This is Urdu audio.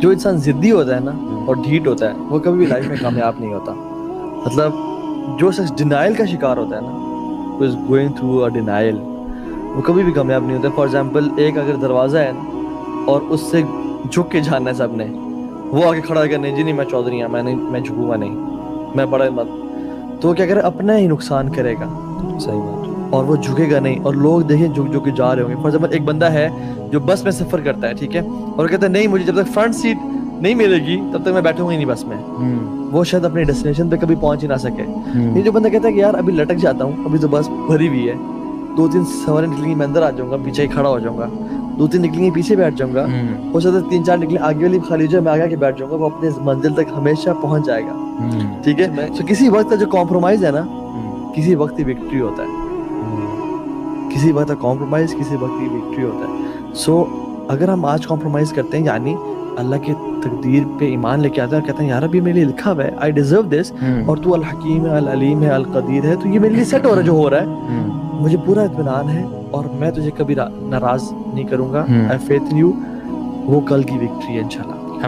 جو انسان ضدی ہوتا ہے نا اور ڈھیٹ ہوتا ہے وہ کبھی بھی لائف میں کامیاب نہیں ہوتا. مطلب جو شخص ڈینائل کا شکار ہوتا ہے نا, who is going through a denial, وہ کبھی بھی کامیاب نہیں ہوتا. فار ایگزامپل ایک اگر دروازہ ہے نا اور اس سے جھک کے جاننا ہے سب نے, وہ آگے کھڑا کر نہیں جی نہیں میں چودھری ہوں, میں جھکوں گا نہیں, میں بڑا مت, تو وہ کیا کرے اپنا ہی نقصان کرے گا. صحیح بات. اور وہ جھکے گا نہیں, اور لوگ دیکھیں جھک کے جا رہے ہوں گے. فار ایگزامپل ایک بندہ ہے جو بس میں سفر کرتا ہے, ٹھیک ہے, اور کہتا ہے نہیں مجھے جب تک فرنٹ سیٹ نہیں ملے گی تب تک میں بیٹھوں گا ہی نہیں بس میں, وہ شاید اپنی ڈیسٹینیشن پہ کبھی پہنچ ہی نہ سکے. یہ جو بندہ کہتا ہے کہ یار ابھی لٹک جاتا ہوں, ابھی تو بس بھری ہوئی ہے, 2-3 سواریں نکلیں گی میں اندر آ جاؤں گا, پیچھے ہی کھڑا ہو جاؤں گا, 2-3 نکلیں گی پیچھے بیٹھ جاؤں گا, ہو سکتا ہے 3-4 نکلیں آگے والی خالی جو ہے میں آگے کے بیٹھ جاؤں گا, وہ اپنے منزل تک ہمیشہ پہنچ جائے گا. ٹھیک ہے, تو کسی وقت کا جو کمپرومائز ہے نا, کسی وقت ہی وکٹری ہوتا ہے. کسی وقت کا کمپرومائز کسی وقت ہی وکٹری ہوتا ہے. سو اگر ہم آج کمپرومائز کرتے ہیں, یعنی اللہ کی تقدیر پہ ایمان لے کے آتے ہیں اور کہتے ہیں یار اب یہ میرے لیے لکھا ہوا ہے, آئی ڈیزرو دس, اور تو الحکیم ہے, العلیم ہے, القدیر ہے, تو یہ میرے لیے سیٹ ہو رہا ہے جو ہو رہا ہے, مجھے پورا اطمینان ہے اور میں تجھے کبھی ناراض نہیں کروں گا. آئی فیتھ ان یو, وہ کل کی وکٹری ہے انشاءاللہ.